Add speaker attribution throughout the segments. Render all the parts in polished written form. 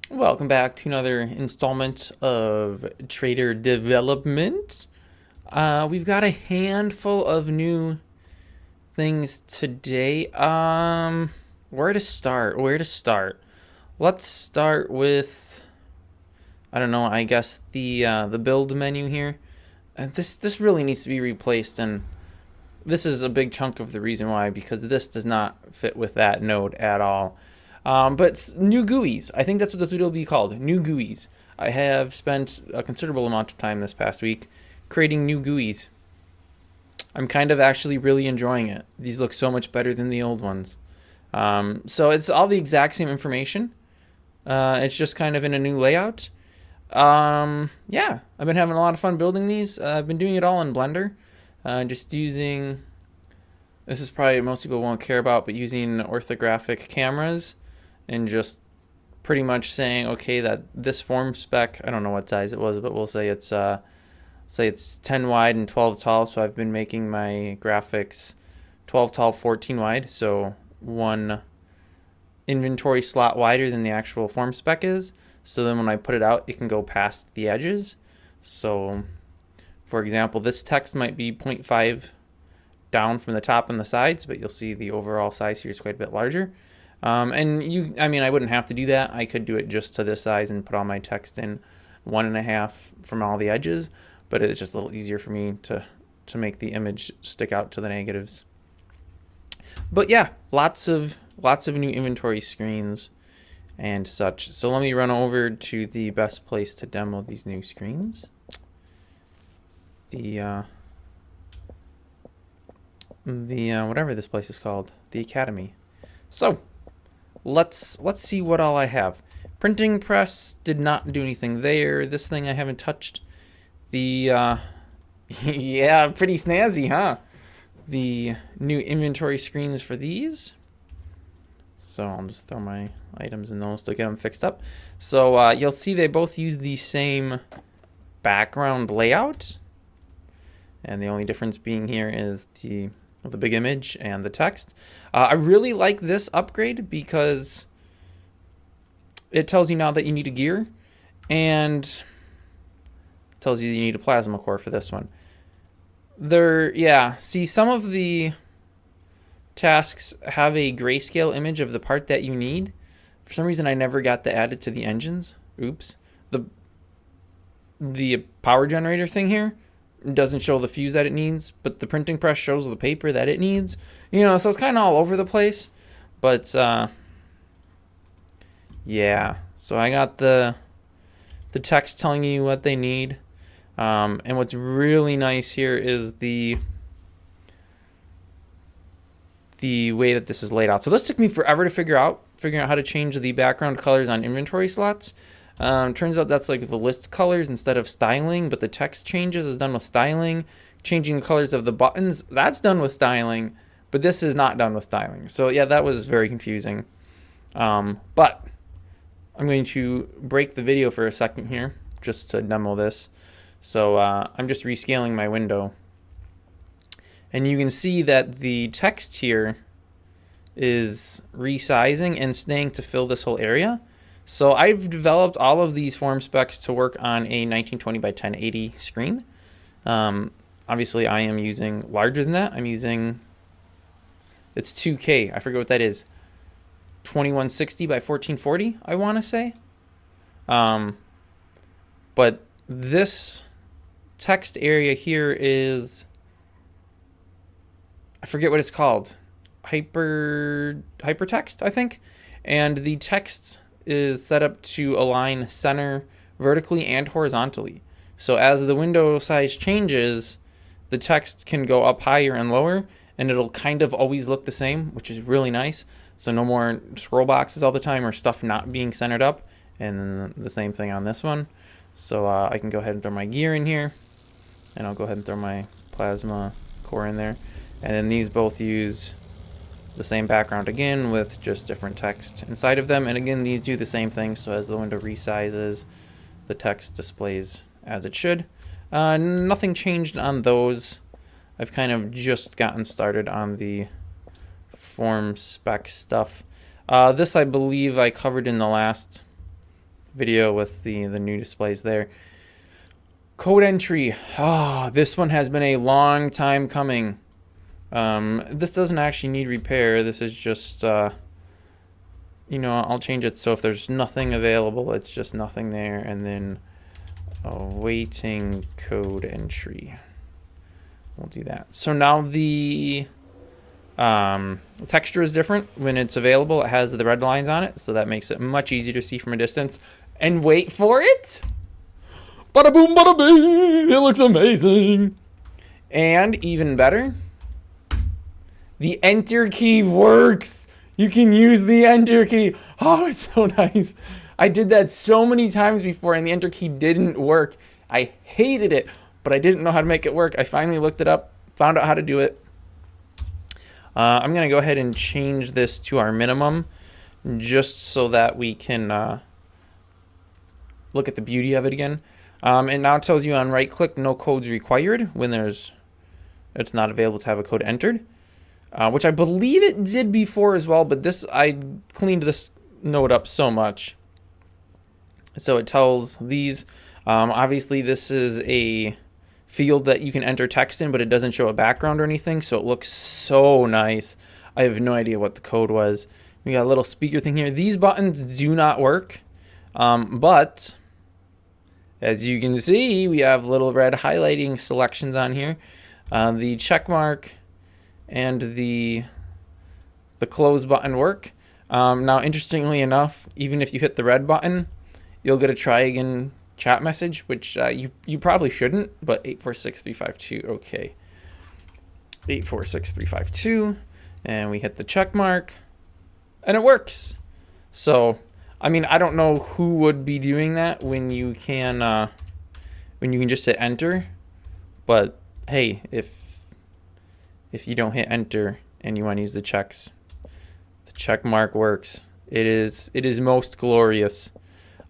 Speaker 1: Welcome back to another installment of Trader Development. We've got a handful of new things today. Where to start? Let's start with, I don't know, I guess the build menu here. This really needs to be replaced, and this is a big chunk of the reason why, because this does not fit with that node at all. But new GUIs. I think that's what this video will be called. New GUIs. I have spent a considerable amount of time this past week creating new GUIs. I'm kind of actually really enjoying it. These look so much better than the old ones. So it's all the exact same information. It's just kind of in a new layout. Yeah, I've been having a lot of fun building these. I've been doing it all in Blender. Just using, this is probably most people won't care about, but using orthographic cameras and just pretty much saying, okay, that this form spec, I don't know what size it was, but we'll say it's 10 wide and 12 tall. So I've been making my graphics 12 tall, 14 wide. So one inventory slot wider than the actual form spec is. So then when I put it out, it can go past the edges. So for example, this text might be 0.5 down from the top and the sides, but you'll see the overall size here is quite a bit larger. I mean, I wouldn't have to do that. I could do it just to this size and put all my text in 1.5 from all the edges, but it's just a little easier for me to make the image stick out to the negatives. But yeah, lots of new inventory screens and such. So let me run over to the best place to demo these new screens. The whatever this place is called, the Academy. So let's see what all I have. Printing press did not do anything there. This thing I haven't touched. The yeah, pretty snazzy, huh? The new inventory screens for these. So I'll just throw my items in those to get them fixed up. So you'll see they both use the same background layout, and the only difference being here is the big image and the text. I really like this upgrade because it tells you now that you need a gear, and tells you need a plasma core for this one. See, some of the tasks have a grayscale image of the part that you need. For some reason, I never got that added to the engines. Oops. The power generator thing here doesn't show the fuse that it needs, but the printing press shows the paper that it needs. You know, so it's kind of all over the place. But yeah, so I got the text telling you what they need. And what's really nice here is the way that this is laid out. So this took me forever to figuring out how to change the background colors on inventory slots. Turns out that's like the list colors instead of styling, but the text changes is done with styling. Changing the colors of the buttons, that's done with styling, but this is not done with styling. So yeah, that was very confusing. But I'm going to break the video for a second here just to demo this. So I'm just rescaling my window. And you can see that the text here is resizing and staying to fill this whole area. So I've developed all of these form specs to work on a 1920 by 1080 screen. Obviously, I am using larger than that. I'm using, it's 2K. I forget what that is. 2160 by 1440, I want to say. But this text area here is, I forget what it's called. Hypertext, I think. And the text is set up to align center vertically and horizontally. So as the window size changes, the text can go up higher and lower, and it'll kind of always look the same, which is really nice. So no more scroll boxes all the time or stuff not being centered up. And the same thing on this one. So I can go ahead and throw my gear in here, and I'll go ahead and throw my plasma core in there. And then these both use the same background again with just different text inside of them. And again, these do the same thing. So as the window resizes, the text displays as it should. Nothing changed on those. I've kind of just gotten started on the form spec stuff. This I believe I covered in the last video with the new displays there. Code entry. Oh, this one has been a long time coming. This doesn't actually need repair. This is just, you know, I'll change it so if there's nothing available, it's just nothing there. And then awaiting code entry. We'll do that. So now the texture is different when it's available. It has the red lines on it, so that makes it much easier to see from a distance. And wait for it! Bada boom, bada bing! It looks amazing! And even better, the enter key works! You can use the enter key! Oh, it's so nice! I did that so many times before and the enter key didn't work. I hated it, but I didn't know how to make it work. I finally looked it up, found out how to do it. I'm going to go ahead and change this to our minimum just so that we can look at the beauty of it again. And now it tells you on right click, no codes required when it's not available to have a code entered, which I believe it did before as well, but I cleaned this node up so much. So it tells these, obviously this is a field that you can enter text in, but it doesn't show a background or anything, so it looks so nice. I have no idea what the code was. We got a little speaker thing here. These buttons do not work, but as you can see, we have little red highlighting selections on here. The check mark and the close button work. Now, interestingly enough, even if you hit the red button, you'll get a try again chat message, which you probably shouldn't, but 846352, okay. 846352, and we hit the check mark, and it works. So, I mean, I don't know who would be doing that when you can just hit enter, but hey, if you don't hit enter and you want to use the checks, the check mark works. It is most glorious.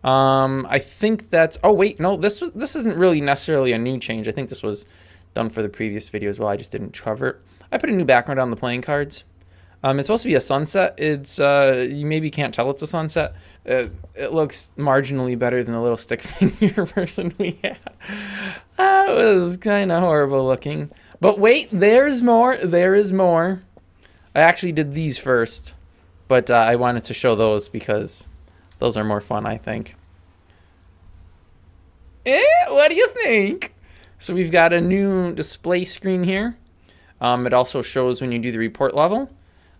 Speaker 1: I think that's, oh wait, no, this isn't really necessarily a new change. I think this was done for the previous video as well. I just didn't cover it. I put a new background on the playing cards. It's supposed to be a sunset. It's, you maybe can't tell it's a sunset. It looks marginally better than the little stick figure version we had. That was kind of horrible looking. But wait, there's more. There is more. I actually did these first, but I wanted to show those because those are more fun, I think. What do you think? So we've got a new display screen here. It also shows when you do the report level.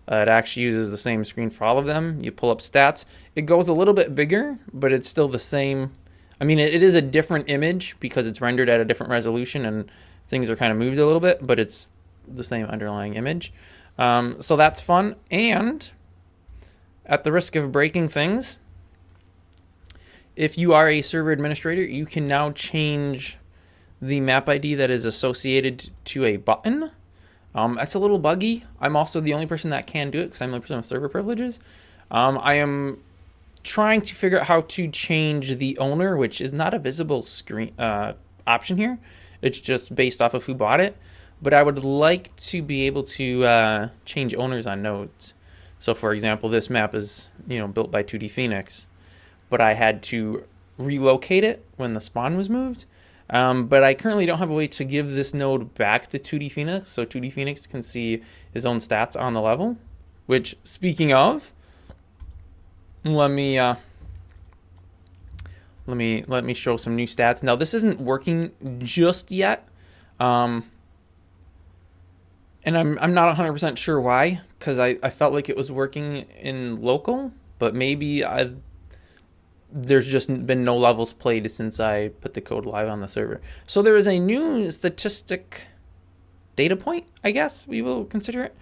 Speaker 1: It actually uses the same screen for all of them. You pull up stats. It goes a little bit bigger, but it's still the same. I mean, it is a different image because it's rendered at a different resolution and things are kind of moved a little bit, but it's the same underlying image. So that's fun. And at the risk of breaking things, if you are a server administrator, you can now change the map ID that is associated to a button. That's a little buggy. I'm also the only person that can do it because I'm the only person with server privileges. I am trying to figure out how to change the owner, which is not a visible screen option here. It's just based off of who bought it. But I would like to be able to change owners on nodes. So for example, this map is built by 2D Phoenix, but I had to relocate it when the spawn was moved. But I currently don't have a way to give this node back to 2D Phoenix, so 2D Phoenix can see his own stats on the level. Which, speaking of, let me show some new stats. Now this isn't working just yet, and I'm not 100% sure why, because I felt like it was working in local, but maybe there's just been no levels played since I put the code live on the server. So there is a new statistic data point, I guess we will consider it.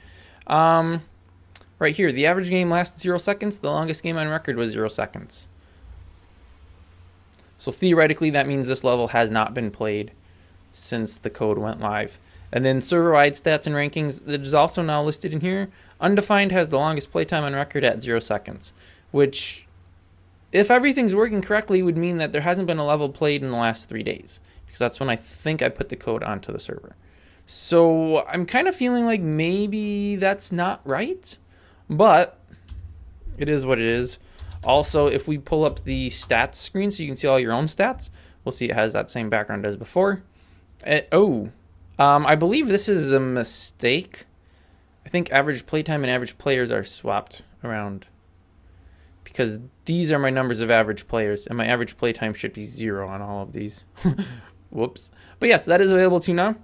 Speaker 1: Right here, the average game lasts 0 seconds. The longest game on record was 0 seconds. So theoretically, that means this level has not been played since the code went live. And then server-wide stats and rankings, it is also now listed in here. Undefined has the longest playtime on record at 0 seconds, which, if everything's working correctly, would mean that there hasn't been a level played in the last 3 days, because that's when I think I put the code onto the server. So I'm kind of feeling like maybe that's not right, but it is what it is. Also, if we pull up the stats screen so you can see all your own stats, we'll see it has that same background as before. I believe this is a mistake. I think average playtime and average players are swapped around, because these are my numbers of average players, and my average playtime should be 0 on all of these. Whoops. But yes, that is available too now.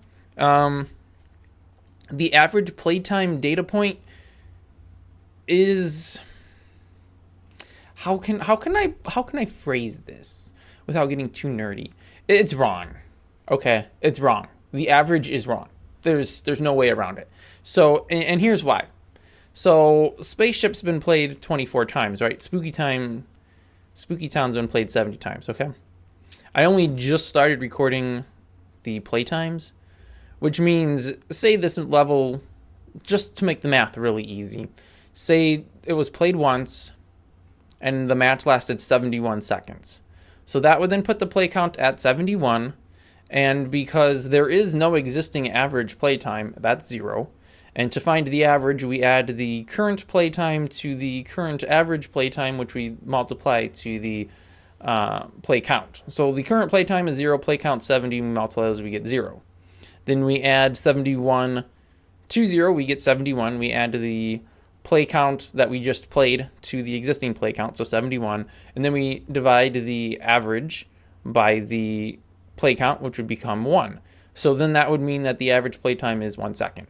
Speaker 1: The average playtime data point is, how can I phrase this without getting too nerdy? It's wrong. Okay, it's wrong. The average is wrong. There's no way around it. So, and here's why. So, Spaceship's been played 24 times, right? Spooky Town's been played 70 times, okay? I only just started recording the playtimes, which means, say this level, just to make the math really easy, say it was played once, and the match lasted 71 seconds. So that would then put the play count at 71, and because there is no existing average playtime, that's 0. And to find the average, we add the current playtime to the current average playtime, which we multiply to the play count. So the current playtime is 0, play count 70, we multiply those, we get 0. Then we add 71 to 0, we get 71. We add the play count that we just played to the existing play count, so 71. And then we divide the average by the play count, which would become 1. So then that would mean that the average playtime is 1 second.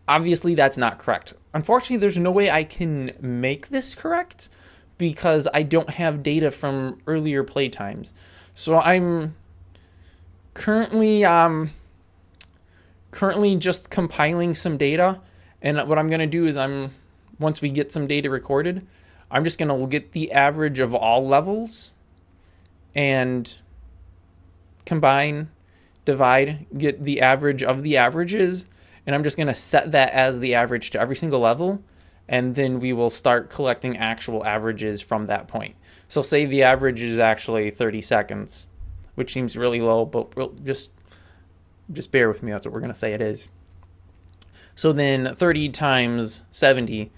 Speaker 1: Obviously, that's not correct. Unfortunately, there's no way I can make this correct because I don't have data from earlier playtimes. So I'm currently just compiling some data, and what I'm going to do is once we get some data recorded, I'm just going to get the average of all levels and combine, divide, get the average of the averages, and I'm just going to set that as the average to every single level, and then we will start collecting actual averages from that point. So say the average is actually 30 seconds, which seems really low, but we'll just bear with me, that's what we're going to say it is. So then 30 times 70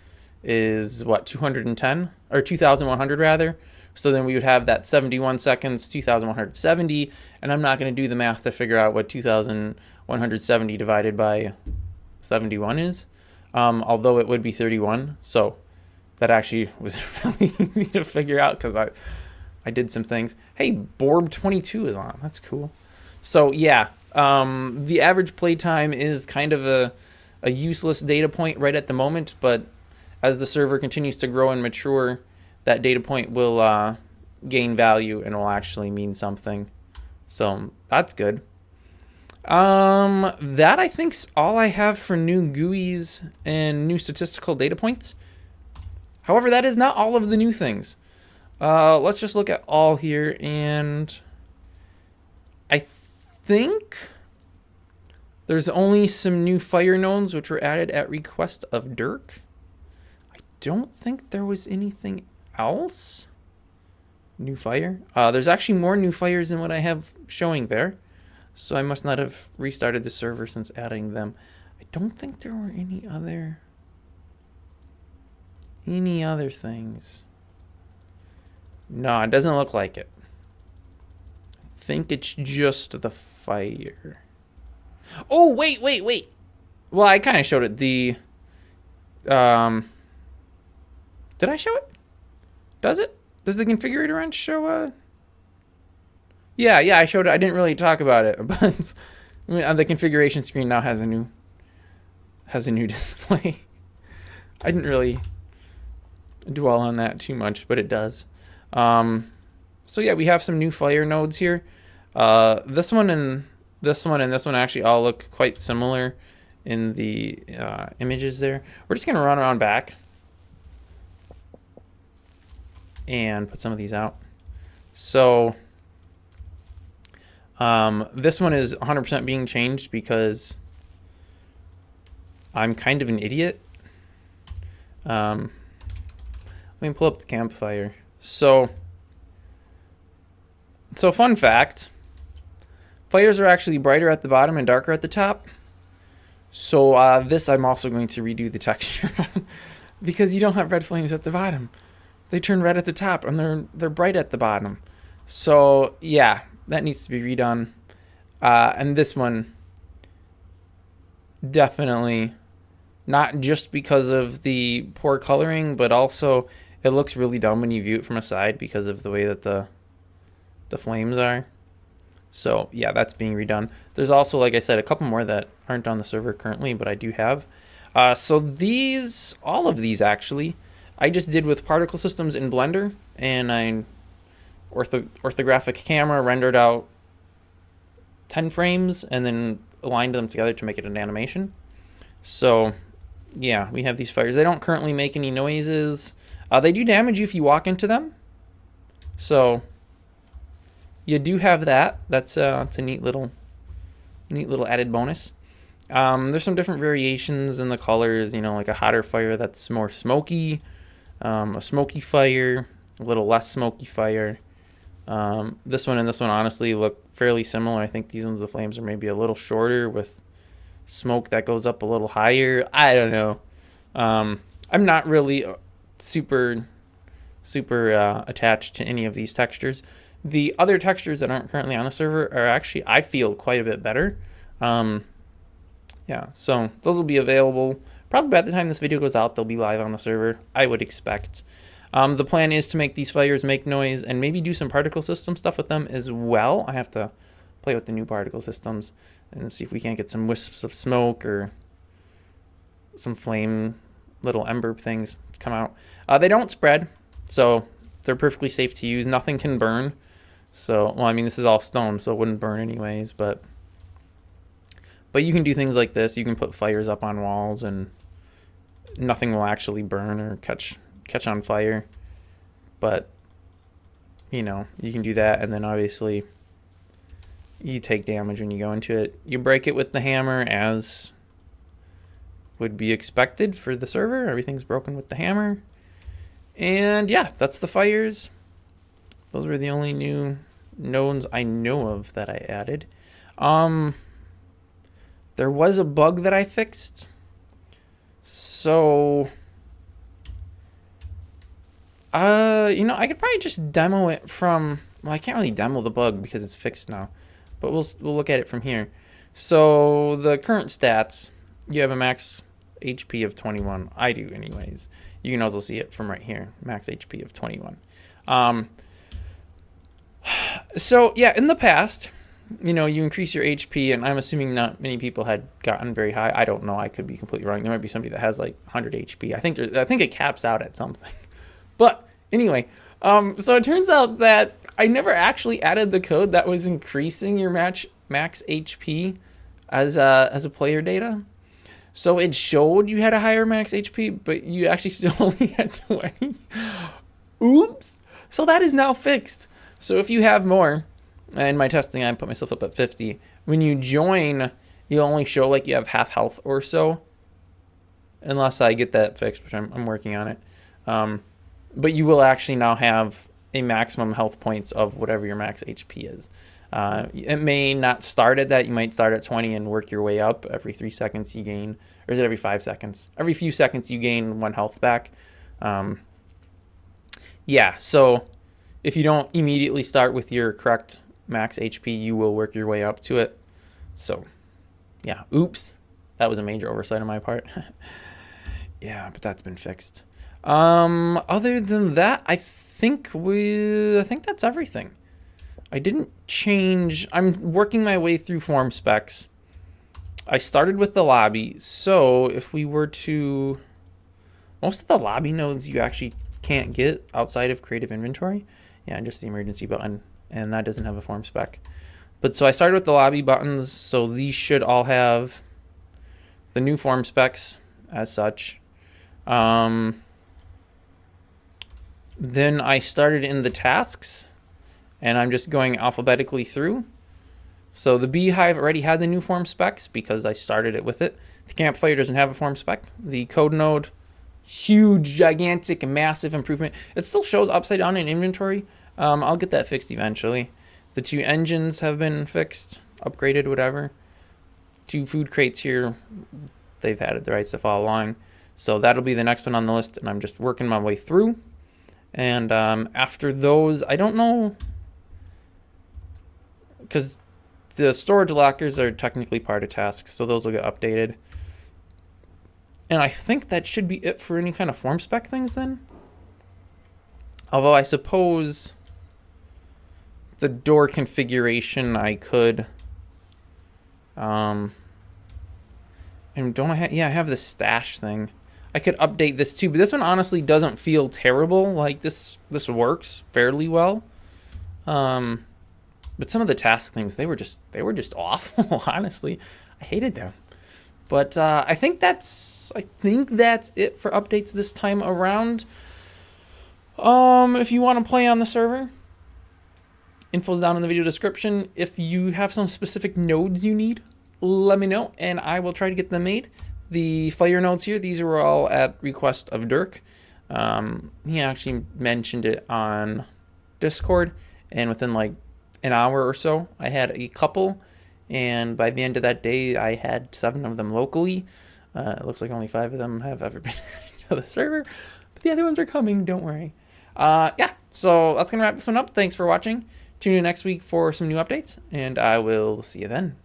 Speaker 1: is what, 210? Or 2,100 rather. So then we would have that 71 seconds, 2,170, and I'm not going to do the math to figure out what 2,170 divided by 71 is, although it would be 31. So that actually was really easy to figure out because I did some things. Hey, Borb22 is on. That's cool. So yeah, the average playtime is kind of a useless data point right at the moment, but as the server continues to grow and mature, that data point will gain value and will actually mean something. So that's good. That I think's all I have for new GUIs and new statistical data points. However, that is not all of the new things. Let's just look at all here, and I think there's only some new fire nodes which were added at request of Dirk. I don't think there was anything else. New fire. There's actually more new fires than what I have showing there. So I must not have restarted the server since adding them. I don't think there were any other things. No, it doesn't look like it. I think it's just the fire. Oh, wait. Well, I kind of showed it. Did I show it? Does it? Does the configurator wrench show Yeah, I showed it. I didn't really talk about it, but the configuration screen now has a new display. I didn't really dwell on that too much, but it does. So yeah, we have some new fire nodes here. This one and this one and this one actually all look quite similar in the images there. We're just gonna run around back and put some of these out. So this one is 100% being changed because I'm kind of an idiot. Let me pull up the campfire. So fun fact, fires are actually brighter at the bottom and darker at the top. So this I'm also going to redo the texture because you don't have red flames at the bottom. they turn red at the top and they're bright at the bottom. So yeah, that needs to be redone. And this one, definitely not just because of the poor coloring, but also it looks really dumb when you view it from a side because of the way that the flames are. So yeah, that's being redone. There's also, like I said, a couple more that aren't on the server currently, but I do have. So these, all of these actually, I just did with particle systems in Blender, and I orthographic camera rendered out 10 frames and then aligned them together to make it an animation. So yeah, we have these fires. They don't currently make any noises. They do damage you if you walk into them. So you do have that. It's a neat little added bonus. There's some different variations in the colors, you know, like a hotter fire that's more smoky, a smoky fire, a little less smoky fire. This one and this one honestly look fairly similar. I think these ones, the flames are maybe a little shorter with smoke that goes up a little higher. I don't know. I'm not really super attached to any of these textures. The other textures that aren't currently on the server are actually, I feel, quite a bit better. Yeah, so those will be available probably by the time this video goes out. They'll be live on the server, I would expect. The plan is to make these fires make noise and maybe do some particle system stuff with them as well. I have to play with the new particle systems and see if we can't get some wisps of smoke or some flame little ember things to come out. They don't spread, so they're perfectly safe to use. Nothing can burn. So, well, I mean, this is all stone, so it wouldn't burn anyways, but you can do things like this. You can put fires up on walls and nothing will actually burn or catch on fire. But, you know, you can do that, and then obviously you take damage when you go into it. You break it with the hammer as would be expected for the server. Everything's broken with the hammer. And yeah, that's the fires. Those were the only new nodes I know of that I added. There was a bug that I fixed. So, you know, I could probably just demo it from, well, I can't really demo the bug because it's fixed now, but we'll look at it from here. So the current stats, you have a max HP of 21. I do anyways. You can also see it from right here, max HP of 21. So yeah, in the past, you know, you increase your HP, and I'm assuming not many people had gotten very high. I don't know. I could be completely wrong. There might be somebody that has like 100 HP. I think it caps out at something. But anyway, so it turns out that I never actually added the code that was increasing your max HP as a player data. So it showed you had a higher max HP, but you actually still only had 20. Oops. So that is now fixed. So if you have more, in my testing I put myself up at 50. When you join, you'll only show like you have half health or so. Unless I get that fixed, which I'm working on it. But you will actually now have a maximum health points of whatever your max HP is. It may not start at that. You might start at 20 and work your way up. Every 3 seconds you gain, or is it every 5 seconds? Every few seconds you gain 1 health back. Yeah, so if you don't immediately start with your correct max HP, you will work your way up to it. So yeah, oops, that was a major oversight on my part. Yeah, but that's been fixed. Other than that, I think that's everything. I didn't change. I'm working my way through form specs. I started with the lobby, so if we were to, most of the lobby nodes you actually can't get outside of creative inventory. Yeah, just the emergency button, and that doesn't have a form spec. But so I started with the lobby buttons, so these should all have the new form specs as such. Then I started in the tasks, and I'm just going alphabetically through. So the beehive already had the new form specs because I started it with it. The campfire doesn't have a form spec. The code node, huge, gigantic, massive improvement. It still shows upside down in inventory. I'll get that fixed eventually. The 2 engines have been fixed, upgraded, whatever. 2 food crates here, they've added the right stuff all along. So that'll be the next one on the list, and I'm just working my way through. And after those, I don't know, because the storage lockers are technically part of tasks, so those will get updated. And I think that should be it for any kind of form spec things then. Although I suppose the door configuration I could, and don't I have, yeah, I have the stash thing. I could update this too, but this one honestly doesn't feel terrible. Like this works fairly well. But some of the task things, they were just awful. Honestly, I hated them. But I think that's it for updates this time around. If you want to play on the server, info's down in the video description. If you have some specific nodes you need, let me know, and I will try to get them made. The fire nodes here, these are all at request of Dirk. He actually mentioned it on Discord, and within like an hour or so, I had a couple, and by the end of that day, I had 7 of them locally. It looks like only 5 of them have ever been added to the server, but the other ones are coming, don't worry. Yeah, so that's going to wrap this one up. Thanks for watching. Tune in next week for some new updates, and I will see you then.